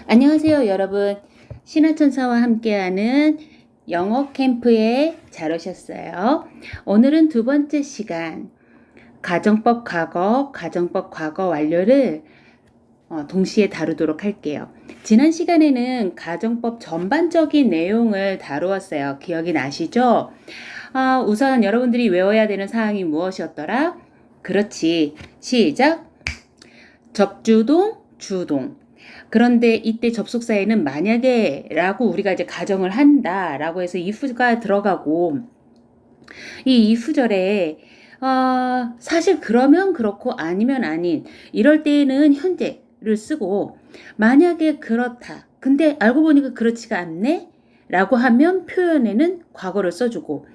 안녕하세요, 여러분. 신화천사와 함께하는 영어 캠프에 잘 오셨어요. 오늘은 두 번째 시간, 가정법 과거 완료를 동시에 다루도록 할게요. 지난 시간에는 가정법 전반적인 내용을 다루었어요. 기억이 나시죠? 우선 여러분들이 외워야 되는 사항이 무엇이었더라? 그렇지. 시작. 접주동, 주동. 그런데 이때 접속사에는 만약에 라고 우리가 이제 가정을 한다 라고 해서 if가 들어가고, 이 if절에 사실 그러면 그렇고 아니면 아닌 이럴 때에는 현재를 쓰고, 만약에 그렇다 근데 알고 보니까 그렇지가 않네 라고 하면 표현에는 과거를 써주고,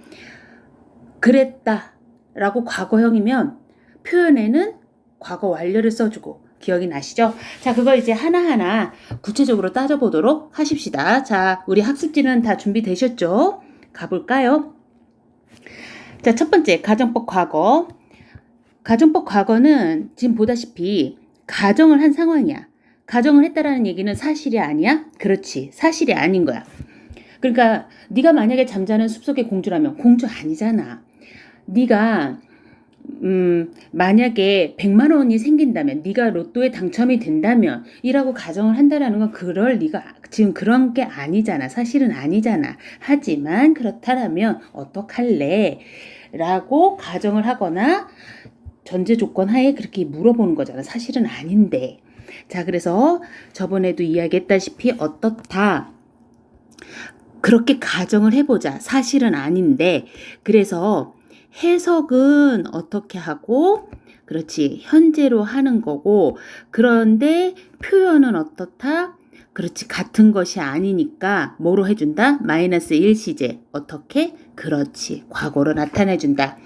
그랬다 라고 과거형이면 표현에는 과거 완료를 써주고. 기억이 나시죠? 자, 그걸 이제 하나하나 구체적으로 따져보도록 하십시다. 자, 우리 학습지는 다 준비되셨죠? 가볼까요? 자, 첫 번째, 가정법 과거. 가정법 과거는 지금 보다시피 가정을 한 상황이야. 가정을 했다라는 얘기는 사실이 아니야? 그렇지, 사실이 아닌 거야. 그러니까 네가 만약에 잠자는 숲속의 공주라면 공주 아니잖아. 네가 만약에 100만 원이 생긴다면, 네가 로또에 당첨이 된다면 이라고 가정을 한다라는 건 그럴 리가 지금 그런 게 아니잖아. 사실은 아니잖아. 하지만 그렇다라면 어떡할래? 라고 가정을 하거나 전제 조건 하에 그렇게 물어보는 거잖아. 사실은 아닌데. 자, 그래서 저번에도 이야기했다시피 어떻다. 그렇게 가정을 해보자. 사실은 아닌데. 그래서 해석은 어떻게 하고, 그렇지, 현재로 하는 거고, 그런데 표현은 어떻다? 그렇지, 같은 것이 아니니까 뭐로 해준다? 마이너스 1시제. 어떻게? 그렇지, 과거로 나타내준다.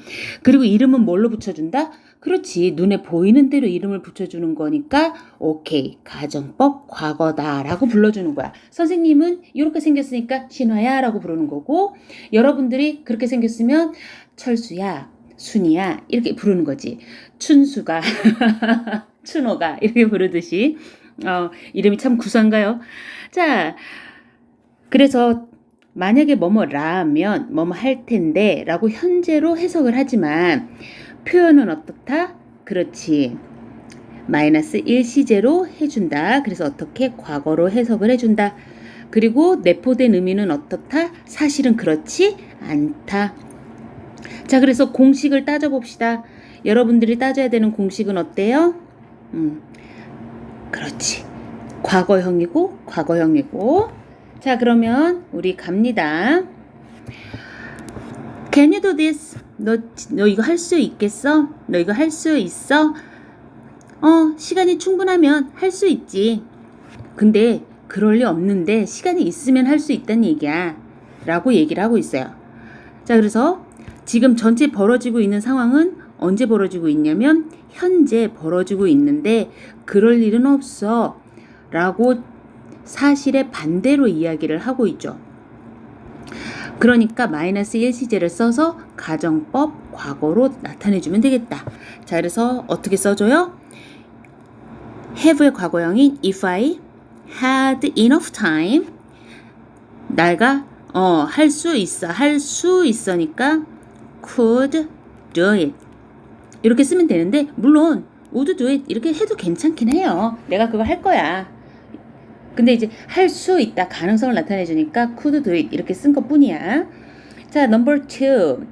그리고 이름은 뭘로 붙여준다? 그렇지, 눈에 보이는 대로 이름을 붙여주는 거니까 오케이, 가정법 과거다 라고 불러주는 거야. 선생님은 이렇게 생겼으니까 신화야 라고 부르는 거고, 여러분들이 그렇게 생겼으면 철수야, 순이야 이렇게 부르는 거지. 춘수가 춘호가 이렇게 부르듯이. 이름이 참 구수한가요? 자, 그래서 만약에 뭐뭐라면 뭐뭐 할 텐데 라고 현재로 해석을 하지만 표현은 어떻다? 그렇지, 마이너스 1시제로 해준다. 그래서 어떻게? 과거로 해석을 해준다. 그리고 내포된 의미는 어떻다? 사실은 그렇지 않다. 자, 그래서 공식을 따져봅시다. 여러분들이 따져야 되는 공식은 어때요? 그렇지, 과거형이고 과거형이고. 자, 그러면 우리 갑니다. Can you do this? 너 이거 할 수 있겠어? 너 이거 할 수 있어? 시간이 충분하면 할 수 있지. 근데 그럴 리 없는데 시간이 있으면 할 수 있다는 얘기야 라고 얘기를 하고 있어요. 자, 그래서 지금 전체 벌어지고 있는 상황은 언제 벌어지고 있냐면 현재 벌어지고 있는데 그럴 일은 없어 라고 사실의 반대로 이야기를 하고 있죠. 그러니까 마이너스 1시제를 써서 가정법 과거로 나타내주면 되겠다. 자, 그래서 어떻게 써줘요? have의 과거형인 if I had enough time, 내가 할 수 있어, 할 수 있으니까 could do it 이렇게 쓰면 되는데, 물론 would do it 이렇게 해도 괜찮긴 해요. 내가 그거 할 거야. 근데 이제 할 수 있다, 가능성을 나타내 주니까 could do it 이렇게 쓴 것 뿐이야. 자, number 2.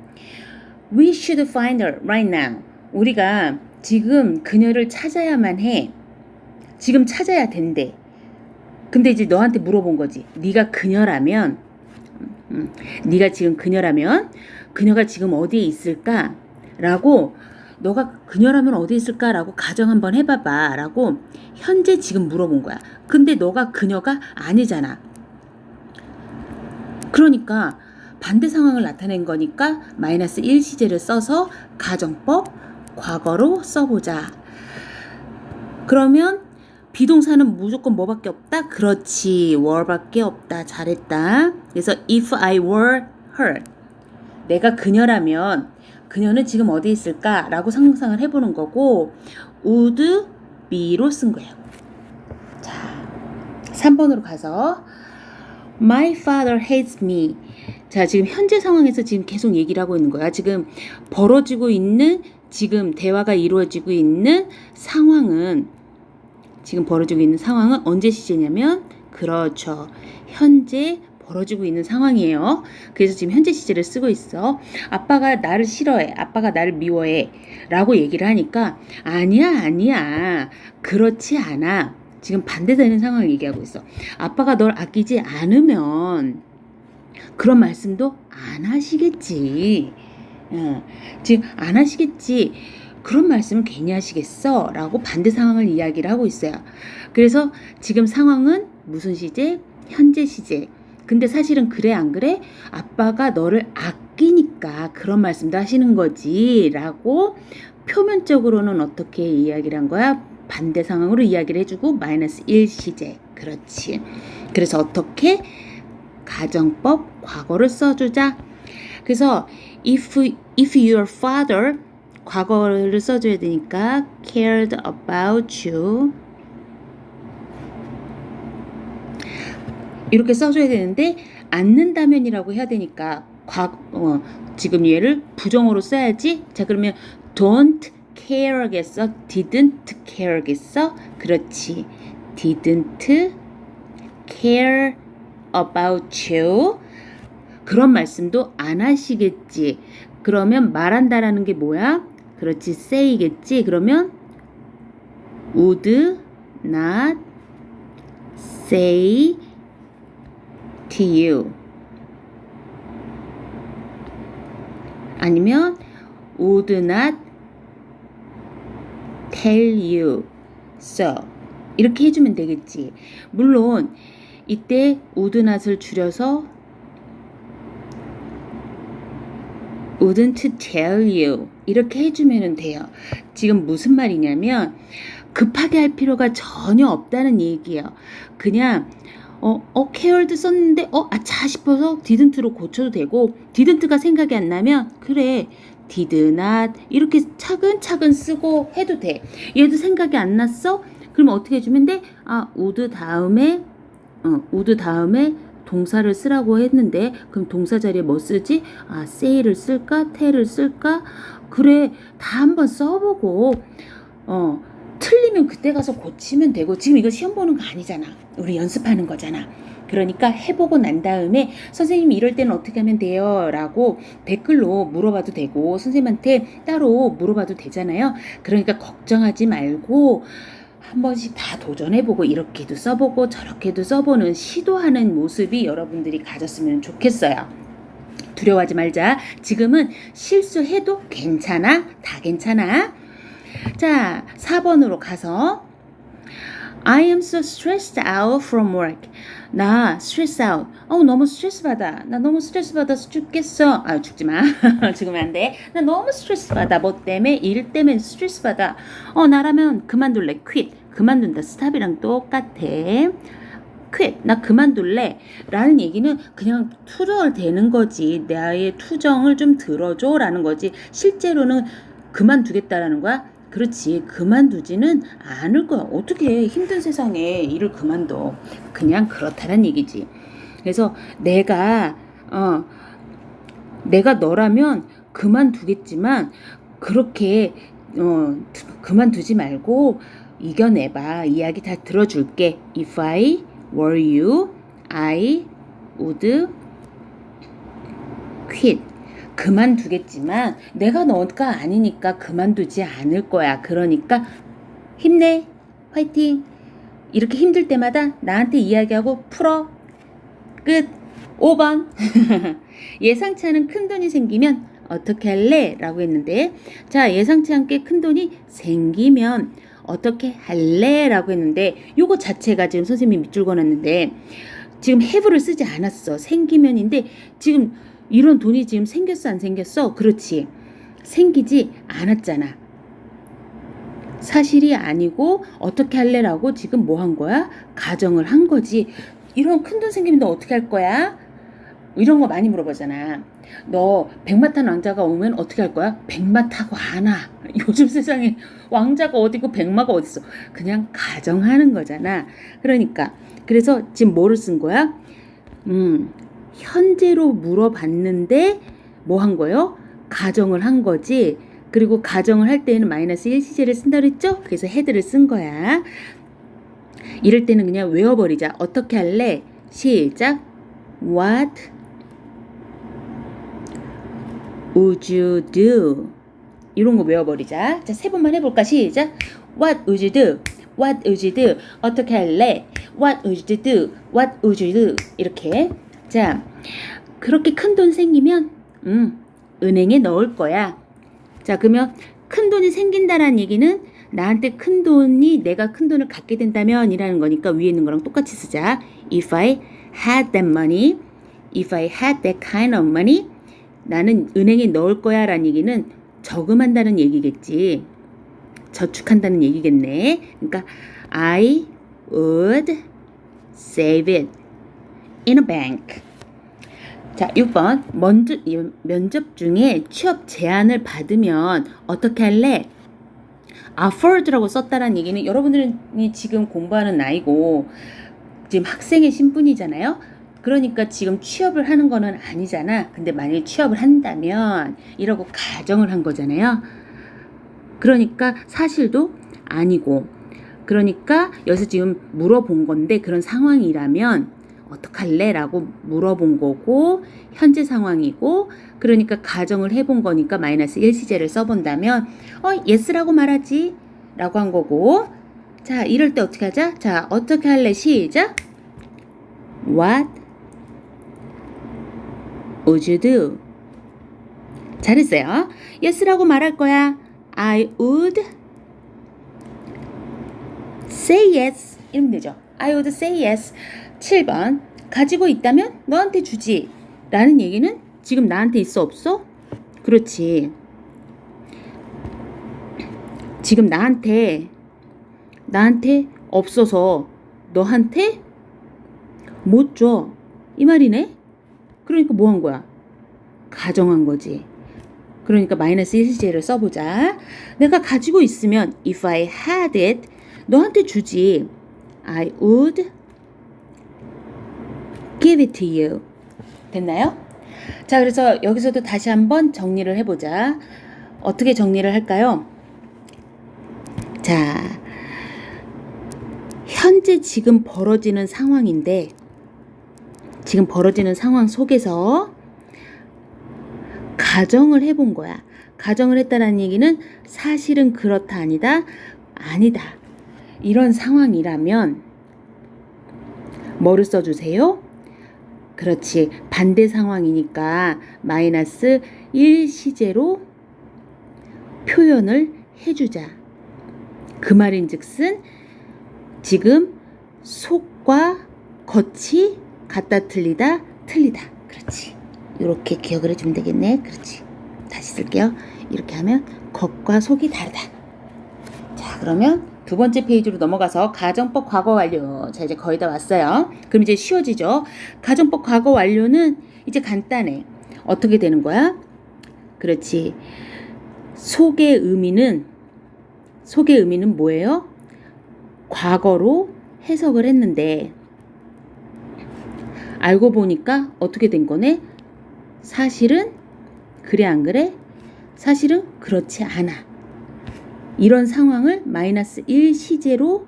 We should find her right now. 우리가 지금 그녀를 찾아야만 해. 지금 찾아야 된대. 근데 이제 너한테 물어본 거지. 네가 그녀라면, 네가 지금 그녀라면 그녀가 지금 어디에 있을까? 라고, 너가 그녀라면 어디에 있을까? 라고 가정 한번 해봐봐 라고 현재 지금 물어본 거야. 근데 너가 그녀가 아니잖아. 그러니까 반대 상황을 나타낸 거니까 마이너스 1시제를 써서 가정법 과거로 써보자. 그러면 비동사는 무조건 뭐밖에 없다? 그렇지, were밖에 없다. 잘했다. 그래서 if I were her, 내가 그녀라면 그녀는 지금 어디에 있을까? 라고 상상을 해보는 거고, would be로 쓴 거예요. 자, 3번으로 가서 My father hates me. 자, 지금 현재 상황에서 지금 계속 얘기를 하고 있는 거야. 지금 벌어지고 있는, 지금 대화가 이루어지고 있는 상황은, 지금 벌어지고 있는 상황은 언제 시제냐면, 그렇죠, 현재 벌어지고 있는 상황이에요. 그래서 지금 현재 시제를 쓰고 있어. 아빠가 나를 싫어해, 아빠가 나를 미워해 라고 얘기를 하니까 아니야 그렇지 않아. 지금 반대되는 상황을 얘기하고 있어. 아빠가 널 아끼지 않으면 그런 말씀도 안 하시겠지. 지금 안 하시겠지. 그런 말씀을 괜히 하시겠어? 라고 반대 상황을 이야기를 하고 있어요. 그래서 지금 상황은 무슨 시제? 현재 시제. 근데 사실은 그래 안 그래? 아빠가 너를 아끼니까 그런 말씀도 하시는 거지 라고 표면적으로는 어떻게 이야기를 한 거야? 반대 상황으로 이야기를 해주고 -1 시제. 그렇지. 그래서 어떻게? 가정법 과거를 써주자. 그래서 if your father, 과거를 써줘야 되니까 cared about you 이렇게 써줘야 되는데 않는다면이라고 해야 되니까 지금 얘를 부정어로 써야지. 자, 그러면 don't care겠어? didn't care겠어? 그렇지. didn't care about you. 그런 말씀도 안 하시겠지. 그러면 말한다라는 게 뭐야? 그렇지, say겠지. 그러면 would not say to you. 아니면 would not tell you so. 이렇게 해주면 되겠지. 물론 이때 would not을 줄여서 wouldn't tell you 이렇게 해주면 돼요. 지금 무슨 말이냐면 급하게 할 필요가 전혀 없다는 얘기예요. 그냥 cared 썼는데 아차 싶어서 didn't로 고쳐도 되고, didn't가 생각이 안 나면 그래 did not 이렇게 차근차근 쓰고 해도 돼. 얘도 생각이 안 났어? 그러면 어떻게 해주면 돼? would 다음에 동사를 쓰라고 했는데 그럼 동사 자리에 뭐 쓰지? say를 쓸까? tell을 쓸까? 그래, 다 한번 써보고 틀리면 그때 가서 고치면 되고, 지금 이거 시험 보는 거 아니잖아. 우리 연습하는 거잖아. 그러니까 해보고 난 다음에 선생님 이럴 때는 어떻게 하면 돼요? 라고 댓글로 물어봐도 되고 선생님한테 따로 물어봐도 되잖아요. 그러니까 걱정하지 말고 한 번씩 다 도전해보고 이렇게도 써보고 저렇게도 써보는 시도하는 모습이 여러분들이 가졌으면 좋겠어요. 두려워하지 말자. 지금은 실수해도 괜찮아. 다 괜찮아. 자, 4번으로 가서 I am so stressed out from work. 나 stress out. 너무 스트레스 받아. 나 너무 스트레스 받아서 죽겠어. 죽지 마. 죽으면 안 돼. 나 너무 스트레스 받아. 뭐 때문에? 일 때문에 스트레스 받아. 나라면 그만둘래. quit. 그만둔다. stop이랑 똑같아. quit. 나 그만둘래. 라는 얘기는 그냥 투덜대는 거지. 나의 투정을 좀 들어줘. 라는 거지. 실제로는 그만두겠다라는 거야. 그렇지. 그만두지는 않을 거야. 어떻게 힘든 세상에 일을 그만둬. 그냥 그렇다는 얘기지. 그래서 내가 너라면 그만두겠지만 그렇게 그만두지 말고 이겨내봐. 이야기 다 들어줄게. If I were you, I would quit. 그만두겠지만 내가 너가 아니니까 그만두지 않을 거야. 그러니까 힘내. 화이팅. 이렇게 힘들 때마다 나한테 이야기하고 풀어. 끝. 5번. 예상치 않은 큰돈이 생기면 어떻게 할래? 라고 했는데, 자, 예상치 않게 큰돈이 생기면 어떻게 할래? 라고 했는데, 요거 자체가 지금 선생님이 밑줄 그어놨는데 지금 have를 쓰지 않았어. 생기면인데 지금 이런 돈이 지금 생겼어 안 생겼어? 그렇지. 생기지 않았잖아. 사실이 아니고 어떻게 할래라고 지금 뭐 한 거야? 가정을 한 거지. 이런 큰돈 생기면 너 어떻게 할 거야? 이런 거 많이 물어보잖아. 너 백마탄 왕자가 오면 어떻게 할 거야? 백마 타고 안 와. 요즘 세상에 왕자가 어디고 백마가 어딨어. 그냥 가정하는 거잖아. 그러니까 그래서 지금 뭐를 쓴 거야? 현재로 물어봤는데 뭐 한 거예요? 가정을 한 거지. 그리고 가정을 할 때는 마이너스 1시제를 쓴다 그랬죠? 그래서 헤드를 쓴 거야. 이럴 때는 그냥 외워버리자. 어떻게 할래? 시작. What would you do? 이런 거 외워버리자. 자, 3번만 해볼까? 시작. What would you do? What would you do? 어떻게 할래? What would you do? What would you do? 이렇게. 자, 그렇게 큰 돈 생기면 은행에 넣을 거야. 자, 그러면 큰 돈이 생긴다라는 얘기는 나한테 큰 돈이 내가 큰 돈을 갖게 된다면 이라는 거니까 위에 있는 거랑 똑같이 쓰자. If I had that money, if I had that kind of money, 나는 은행에 넣을 거야 라는 얘기는 저금한다는 얘기겠지. 저축한다는 얘기겠네. 그러니까 I would save it in a bank. 자, 6번. 면접 중에 취업 제안을 받으면 어떻게 할래? afford라고 썼다라는 얘기는 여러분들이 지금 공부하는 나이고 지금 학생의 신분이잖아요. 그러니까 지금 취업을 하는 거는 아니잖아. 근데 만약에 취업을 한다면 이라고 가정을 한 거잖아요. 그러니까 사실도 아니고 그러니까 여기서 지금 물어본 건데 그런 상황이라면 어떡할래? 라고 물어본 거고 현재 상황이고 그러니까 가정을 해본 거니까 마이너스 1시제를 써본다면 yes라고 말하지 라고 한 거고 자 이럴 때 어떻게 하자? 자 어떻게 할래? 시작. What would you do? 잘했어요. yes라고 말할 거야. I would say yes 이러면 되죠. I would say yes. 7번. 가지고 있다면 너한테 주지 라는 얘기는 지금 나한테 있어 없어? 그렇지. 지금 나한테 없어서 너한테 못 줘. 이 말이네? 그러니까 뭐 한 거야? 가정한 거지. 그러니까 마이너스 1시제를 써보자. 내가 가지고 있으면 if I had it 너한테 주지. I would give it to you. 됐나요? 자, 그래서 여기서도 다시 한번 정리를 해보자. 어떻게 정리를 할까요? 자, 현재 지금 벌어지는 상황인데 지금 벌어지는 상황 속에서 가정을 해본 거야. 가정을 했다는 얘기는 사실은 그렇다 아니다. 이런 상황이라면 뭐를 써주세요? 그렇지. 반대 상황이니까 마이너스 1시제로 표현을 해주자. 그 말인즉슨 지금 속과 겉이 같다 틀리다. 그렇지. 이렇게 기억을 해주면 되겠네. 그렇지. 다시 쓸게요. 이렇게 하면 겉과 속이 다르다. 자, 그러면 두 번째 페이지로 넘어가서 가정법 과거 완료. 자, 이제 거의 다 왔어요. 그럼 이제 쉬워지죠. 가정법 과거 완료는 이제 간단해. 어떻게 되는 거야? 그렇지. 속의 의미는 뭐예요? 과거로 해석을 했는데 알고 보니까 어떻게 된 거네? 사실은 그래 안 그래? 사실은 그렇지 않아. 이런 상황을 마이너스 1시제로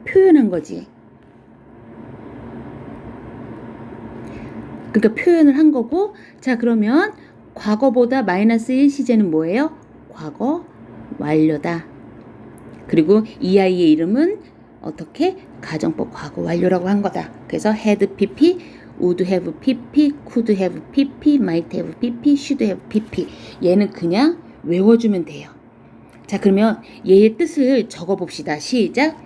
표현한 거지. 그러니까 표현을 한 거고 자 그러면 과거보다 마이너스 1시제는 뭐예요? 과거 완료다. 그리고 이 아이의 이름은 어떻게? 가정법 과거 완료라고 한 거다. 그래서 had pp, would have pp, could have pp, might have pp, should have pp. 얘는 그냥 외워주면 돼요. 자 그러면 얘의 뜻을 적어봅시다. 시작.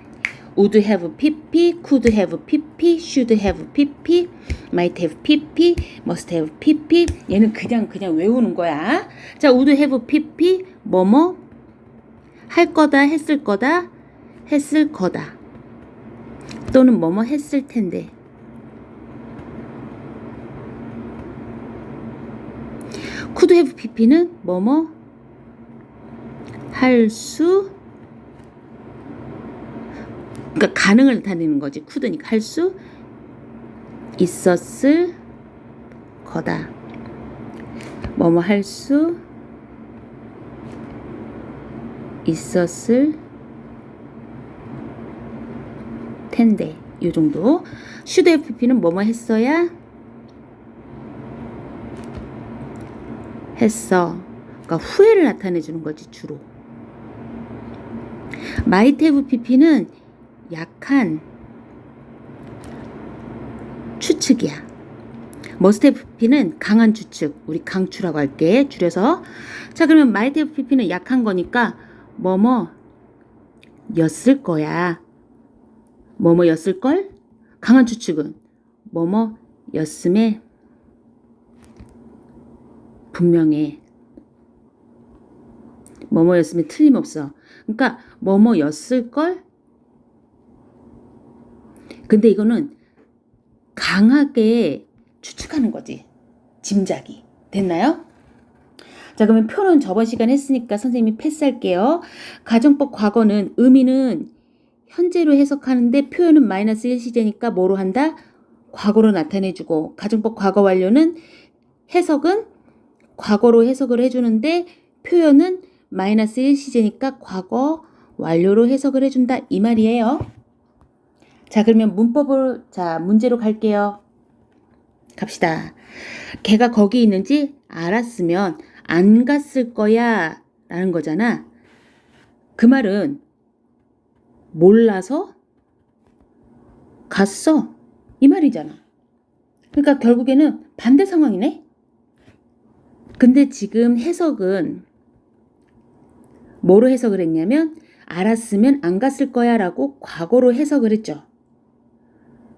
would have pp, could have pp, should have pp, might have pp, must have pp. 얘는 그냥 외우는 거야. 자 would have pp 뭐뭐 할 거다, 했을 거다, 했을 거다. 또는 뭐뭐 했을 텐데. could have pp는 뭐뭐 할 수, 그러니까 가능을 나타내는 거지. could니까 할 수 있었을 거다. 뭐뭐 할 수 있었을 텐데. 요 정도. should have pp는 뭐뭐 했어야 했어. 그러니까 후회를 나타내 주는 거지, 주로. might have pp는 약한 추측이야. must have pp는 강한 추측. 우리 강추라고 할게. 줄여서. 자, 그러면 might have pp는 약한 거니까 뭐뭐 였을 거야. 뭐뭐 였을 걸? 강한 추측은 뭐뭐 였음에 분명해. 뭐뭐였으면 틀림없어. 그러니까 뭐뭐였을 걸. 근데 이거는 강하게 추측하는 거지. 짐작이. 됐나요? 자, 그러면 표는 저번 시간 했으니까 선생님이 패스할게요. 가정법 과거는 의미는 현재로 해석하는데 표현은 마이너스 1시제니까 뭐로 한다? 과거로 나타내주고, 가정법 과거 완료는 해석은 과거로 해석을 해주는데 표현은 마이너스 1시제니까 과거 완료로 해석을 해준다, 이 말이에요. 자, 그러면 문법을, 자, 문제로 갈게요. 갑시다. 걔가 거기 있는지 알았으면 안 갔을 거야 라는 거잖아. 그 말은 몰라서 갔어, 이 말이잖아. 그러니까 결국에는 반대 상황이네. 근데 지금 해석은 뭐로 해석을 했냐면 알았으면 안 갔을 거야 라고 과거로 해석을 했죠.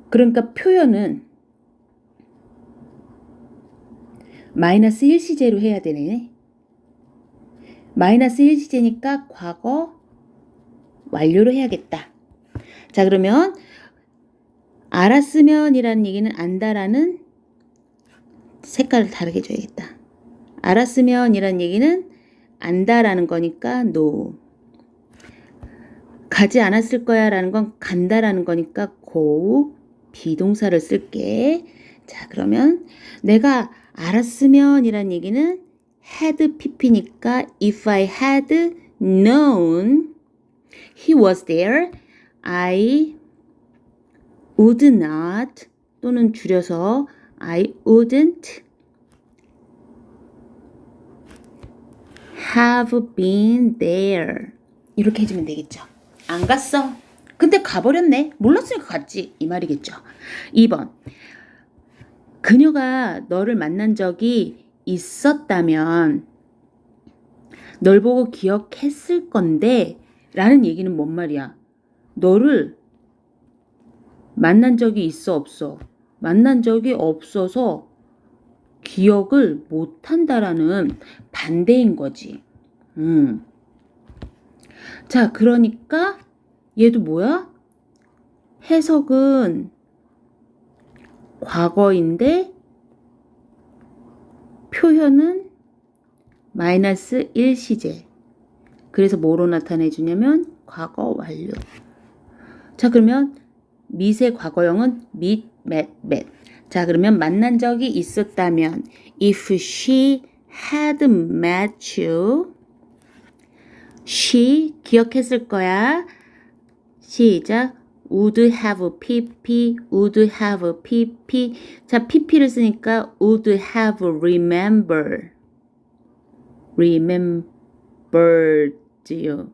그러니까 표현은 마이너스 1시제로 해야 되네. 마이너스 1시제니까 과거 완료로 해야겠다. 자, 그러면 알았으면 이라는 얘기는 안다라는 색깔을 다르게 줘야겠다. 알았으면 이라는 얘기는 안다라는 거니까 no. 가지 않았을 거야 라는 건 간다라는 거니까 go. 비동사를 쓸게. 자, 그러면 내가 알았으면 이란 얘기는 had pp니까 if I had known he was there, I would not, 또는 줄여서 I wouldn't have been there. 이렇게 해주면 되겠죠. 안 갔어. 근데 가버렸네. 몰랐으니까 갔지, 이 말이겠죠. 2번. 그녀가 너를 만난 적이 있었다면 널 보고 기억했을 건데 라는 얘기는 뭔 말이야? 너를 만난 적이 있어, 없어? 만난 적이 없어서 기억을 못한다라는 반대인 거지. 자, 그러니까 얘도 뭐야? 해석은 과거인데 표현은 마이너스 1시제. 그래서 뭐로 나타내주냐면 과거 완료. 자, 그러면 meet의 과거형은 meet, met, met. 자, 그러면 만난 적이 있었다면 if she had met you, she 기억했을 거야. 시작. would have pp, would have pp. 자, pp를 쓰니까 would have remembered you.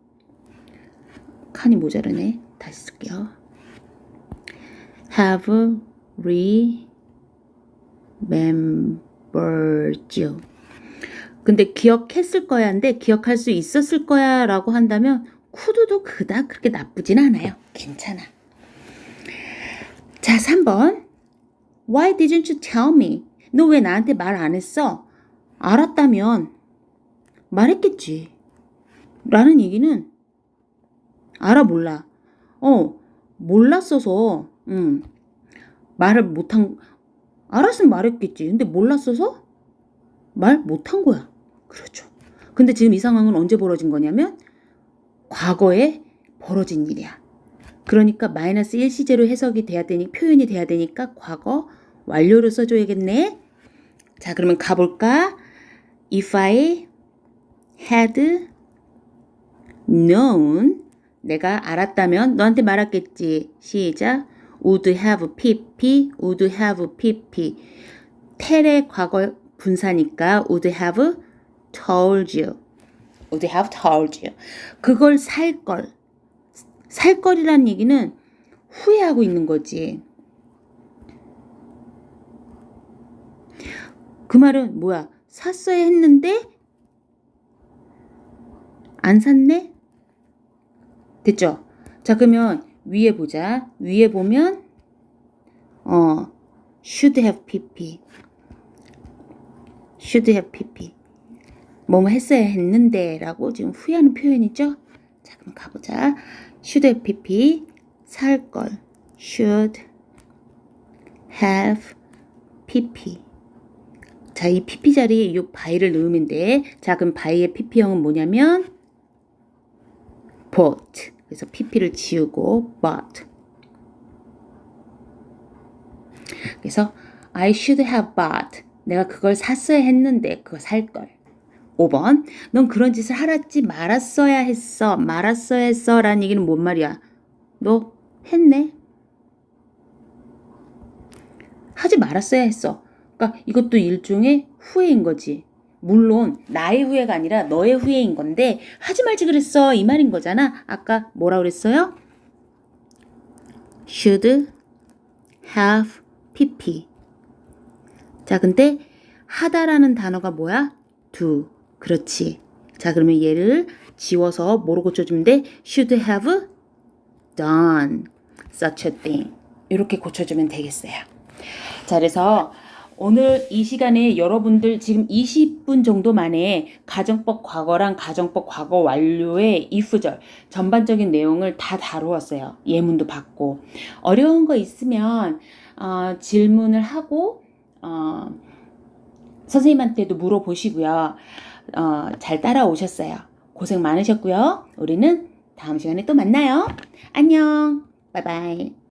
칸이 모자르네. 다시 쓸게요. have remembered you. 근데 기억했을 거야인데 기억할 수 있었을 거야 라고 한다면 could도 그닥 그렇게 나쁘진 않아요. 괜찮아. 자, 3번. Why didn't you tell me? 너 왜 나한테 말 안 했어? 알았다면 말했겠지. 라는 얘기는 알아, 몰라. 몰랐어서 말을 못한, 알았으면 말했겠지. 근데 몰랐어서 말 못한 거야. 그렇죠. 근데 지금 이 상황은 언제 벌어진 거냐면 과거에 벌어진 일이야. 그러니까 마이너스 1시제로 해석이 돼야 되니 표현이 돼야 되니까 과거 완료로 써줘야겠네. 자, 그러면 가볼까? If I had known, 내가 알았다면 너한테 말했겠지. 시작. would have pp, would have pp. 텔의 과거 분사니까 would have told you. would have told you. 그걸 살 걸. 살 거리라는 얘기는 후회하고 있는 거지. 그 말은 뭐야? 샀어야 했는데 안 샀네? 됐죠? 자, 그러면 위에 보자. 위에 보면 should have pp. should have pp. 뭐뭐 했어야 했는데 라고 지금 후회하는 표현이죠? 자, 그럼 가보자. should have pp. 살 걸. should have pp. 자, 이 pp 자리에 이 by를 넣으면 돼. 자, 그럼 by의 pp형은 뭐냐면 bought. 그래서 pp를 지우고 bought. 그래서 I should have bought. 내가 그걸 샀어야 했는데 그거 살 걸. 5번. 넌 그런 짓을 하랬지 말았어야 했어. 말았어야 했어. 라는 얘기는 뭔 말이야? 너 했네. 하지 말았어야 했어. 그러니까 이것도 일종의 후회인 거지. 물론 나의 후회가 아니라 너의 후회인 건데 하지 말지 그랬어 이 말인 거잖아. 아까 뭐라 그랬어요? should have pp. 자, 근데 하다라는 단어가 뭐야? do. 그렇지. 자, 그러면 얘를 지워서 뭐로 고쳐주면 돼? should have done such a thing. 이렇게 고쳐주면 되겠어요. 자, 그래서 오늘 이 시간에 여러분들 지금 20분 정도 만에 가정법 과거랑 가정법 과거 완료의 if절 전반적인 내용을 다 다루었어요. 예문도 받고. 어려운 거 있으면 질문을 하고 선생님한테도 물어보시고요. 잘 따라오셨어요. 고생 많으셨고요. 우리는 다음 시간에 또 만나요. 안녕. 바이바이.